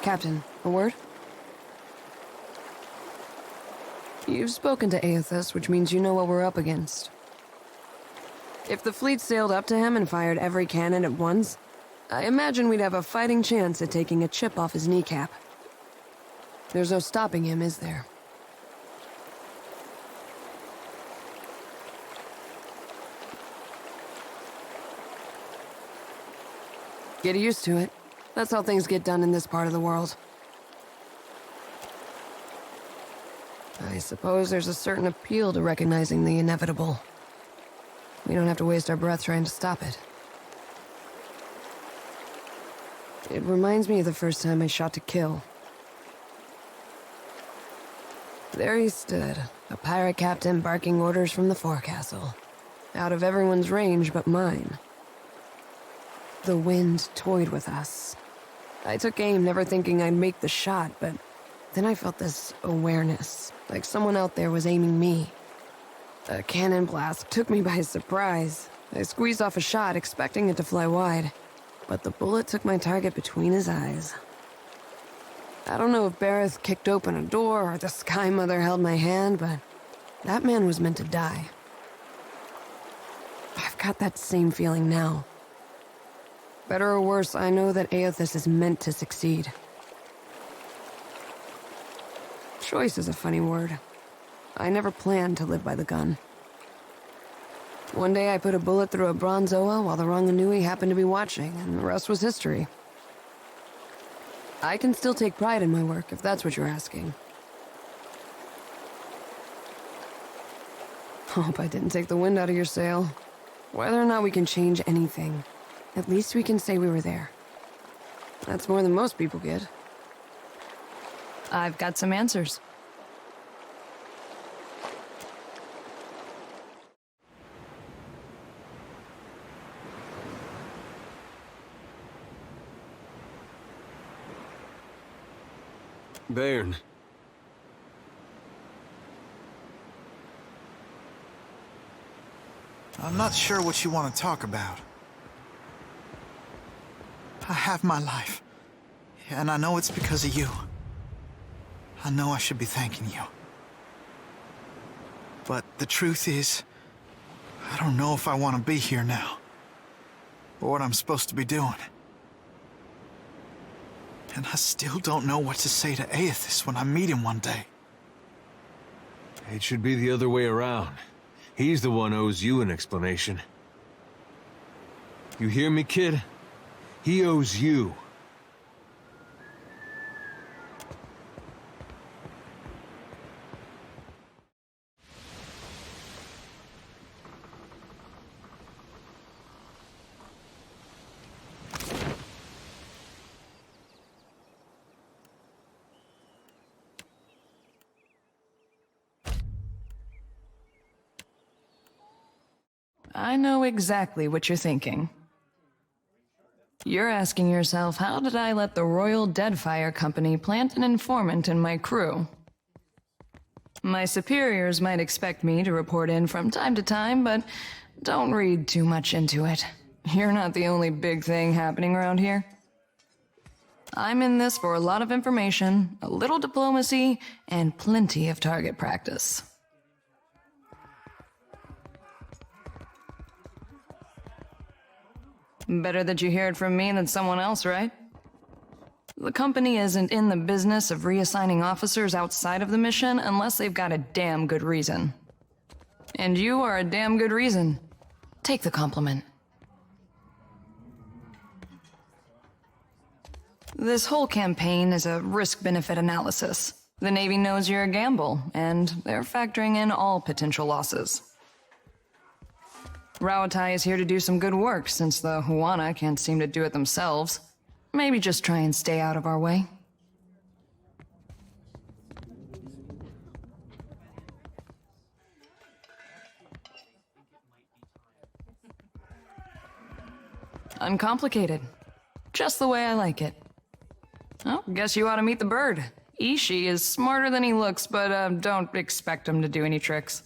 Captain, a word? You've spoken to Eothas, which means you know what we're up against. If the fleet sailed up to him and fired every cannon at once, I imagine we'd have a fighting chance at taking a chip off his kneecap. There's no stopping him, is there? Get used to it. That's how things get done in this part of the world. I suppose there's a certain appeal to recognizing the inevitable. We don't have to waste our breath trying to stop it. It reminds me of the first time I shot to kill. There he stood, a pirate captain barking orders from the forecastle. Out of everyone's range but mine. The wind toyed with us. I took aim, never thinking I'd make the shot, but then I felt this awareness, like someone out there was aiming me. A cannon blast took me by surprise. I squeezed off a shot, expecting it to fly wide, but the bullet took my target between his eyes. I don't know if Bareth kicked open a door or the Sky Mother held my hand, but that man was meant to die. I've got that same feeling now. Better or worse, I know that Eothas is meant to succeed. Choice is a funny word. I never planned to live by the gun. One day I put a bullet through a bronze Oa while the Ranganui happened to be watching, and the rest was history. I can still take pride in my work, if that's what you're asking. Hope I didn't take the wind out of your sail. Whether or not we can change anything, at least we can say we were there. That's more than most people get. I've got some answers. Bairn. I'm not sure what you want to talk about. I have my life, and I know it's because of you. I know I should be thanking you. But the truth is, I don't know if I want to be here now, or what I'm supposed to be doing. And I still don't know what to say to Eothas when I meet him one day. It should be the other way around. He's the one who owes you an explanation. You hear me, kid? He owes you. I know exactly what you're thinking. You're asking yourself, how did I let the Royal Deadfire Company plant an informant in my crew? My superiors might expect me to report in from time to time, but don't read too much into it. You're not the only big thing happening around here. I'm in this for a lot of information, a little diplomacy, and plenty of target practice. Better that you hear it from me than someone else, right? The company isn't in the business of reassigning officers outside of the mission unless they've got a damn good reason. And you are a damn good reason. Take the compliment. This whole campaign is a risk-benefit analysis. The Navy knows you're a gamble, and they're factoring in all potential losses. Rawatai is here to do some good work, since the Huana can't seem to do it themselves. Maybe just try and stay out of our way. Uncomplicated. Just the way I like it. Oh, guess you ought to meet the bird. Ishi is smarter than he looks, but don't expect him to do any tricks.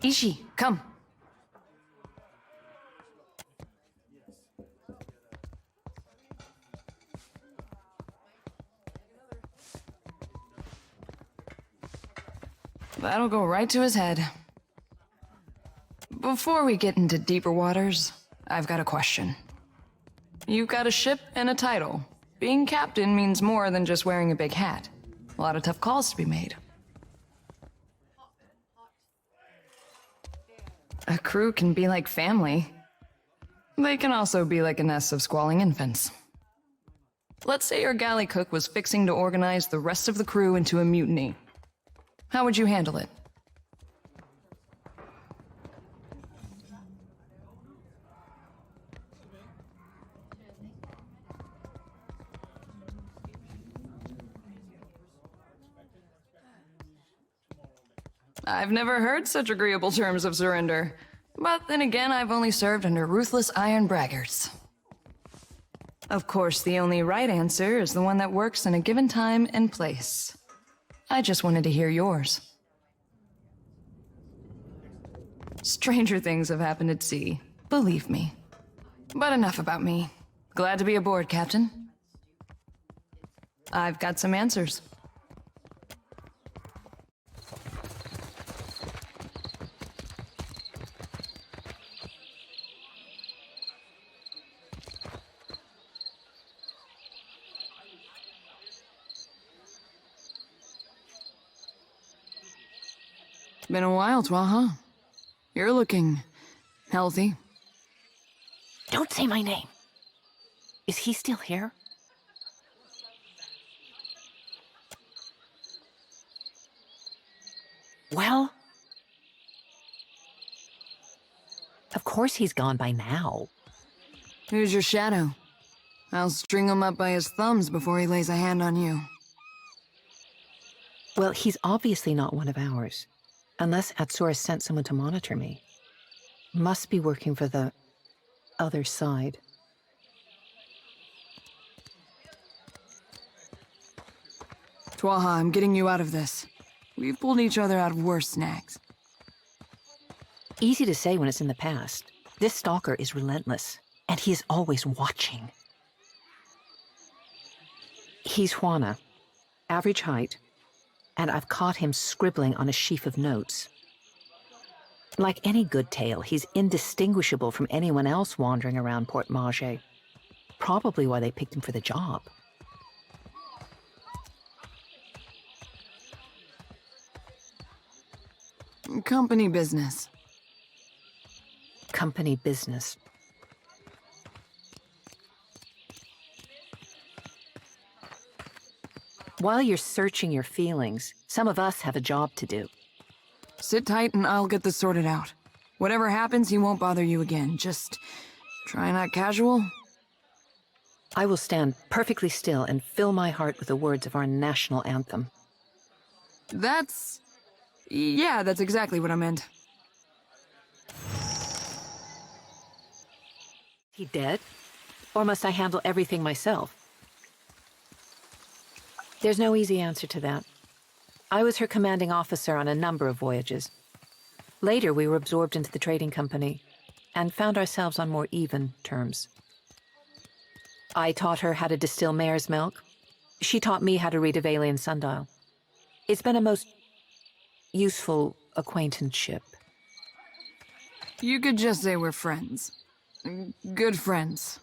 Ishi, come. That'll go right to his head. Before we get into deeper waters, I've got a question. You've got a ship and a title. Being captain means more than just wearing a big hat. A lot of tough calls to be made. A crew can be like family. They can also be like a nest of squalling infants. Let's say your galley cook was fixing to organize the rest of the crew into a mutiny. How would you handle it? I've never heard such agreeable terms of surrender. But then again, I've only served under ruthless iron braggarts. Of course, the only right answer is the one that works in a given time and place. I just wanted to hear yours. Stranger things have happened at sea, believe me. But enough about me. Glad to be aboard, Captain. I've got some answers. Been a while, Twaha. You're looking healthy. Don't say my name. Is he still here? Well, of course he's gone by now. Who's your shadow? I'll string him up by his thumbs before he lays a hand on you. Well, he's obviously not one of ours. Unless Atsura sent someone to monitor me. Must be working for the other side. Twaha, I'm getting you out of this. We've pulled each other out of worse snags. Easy to say when it's in the past. This stalker is relentless, and he is always watching. He's Juana, average height, and I've caught him scribbling on a sheaf of notes. Like any good tale, he's indistinguishable from anyone else wandering around Port Maje. Probably why they picked him for the job. Company business. Company business. While you're searching your feelings, some of us have a job to do. Sit tight and I'll get this sorted out. Whatever happens, he won't bother you again. Just try not casual. I will stand perfectly still and fill my heart with the words of our national anthem. Yeah, that's exactly what I meant. He dead? Or must I handle everything myself? There's no easy answer to that. I was her commanding officer on a number of voyages. Later, we were absorbed into the trading company and found ourselves on more even terms. I taught her how to distill mare's milk. She taught me how to read a Valian sundial. It's been a most useful acquaintanceship. You could just say we're friends. Good friends.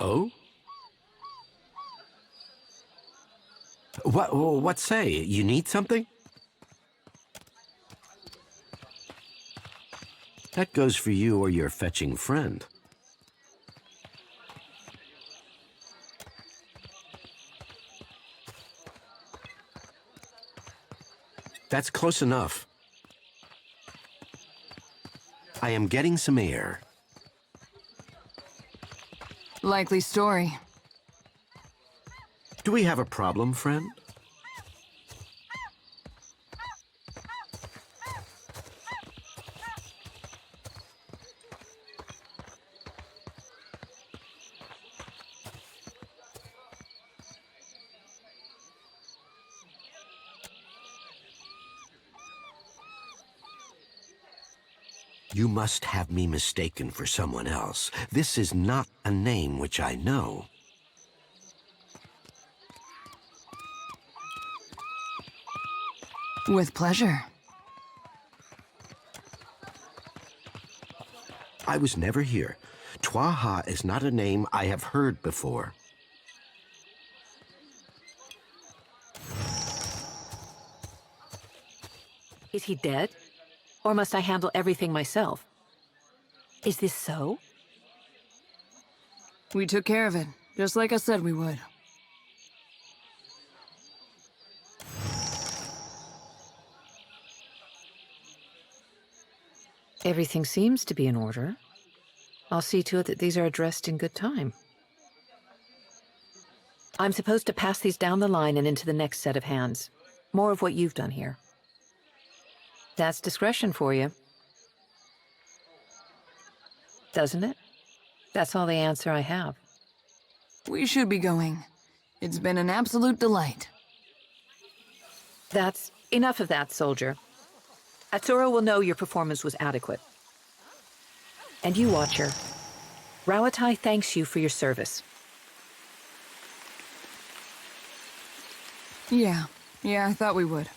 Oh? What say? You need something? That goes for you or your fetching friend. That's close enough. I am getting some air. Likely story. Do we have a problem, friend? You must have me mistaken for someone else. This is not a name which I know. With pleasure. I was never here. Twaha is not a name I have heard before. Is he dead? Or must I handle everything myself? Is this so? We took care of it, just like I said we would. Everything seems to be in order. I'll see to it that these are addressed in good time. I'm supposed to pass these down the line and into the next set of hands. More of what you've done here. That's discretion for you. Doesn't it? That's all the answer I have. We should be going. It's been an absolute delight. That's enough of that, soldier. Atsura will know your performance was adequate. And you, Watcher, Rawatai thanks you for your service. Yeah, I thought we would.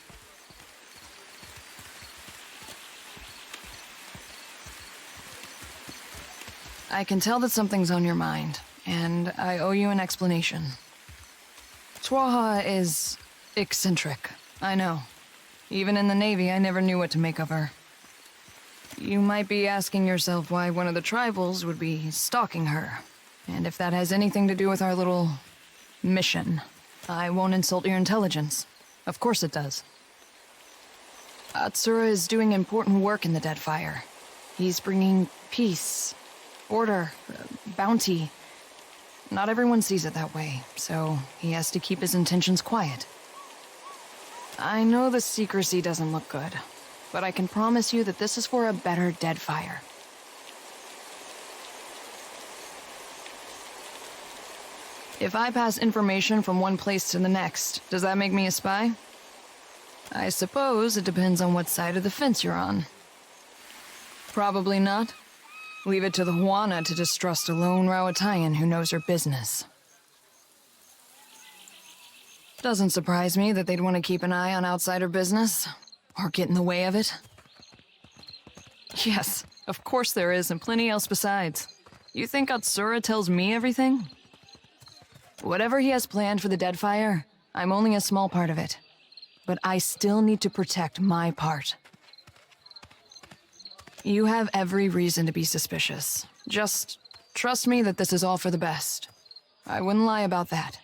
I can tell that something's on your mind, and I owe you an explanation. Twaha is eccentric, I know. Even in the Navy, I never knew what to make of her. You might be asking yourself why one of the tribals would be stalking her, and if that has anything to do with our little mission. I won't insult your intelligence. Of course it does. Atsura is doing important work in the Deadfire. He's bringing peace, order, bounty. Not everyone sees it that way, so he has to keep his intentions quiet. I know the secrecy doesn't look good, but I can promise you that this is for a better Deadfire. If I pass information from one place to the next, does that make me a spy? I suppose it depends on what side of the fence you're on. Probably not. Leave it to the Huana to distrust a lone Rawataian who knows her business. Doesn't surprise me that they'd want to keep an eye on outsider business, or get in the way of it. Yes, of course there is, and plenty else besides. You think Atsura tells me everything? Whatever he has planned for the Deadfire, I'm only a small part of it. But I still need to protect my part. You have every reason to be suspicious. Just trust me that this is all for the best. I wouldn't lie about that.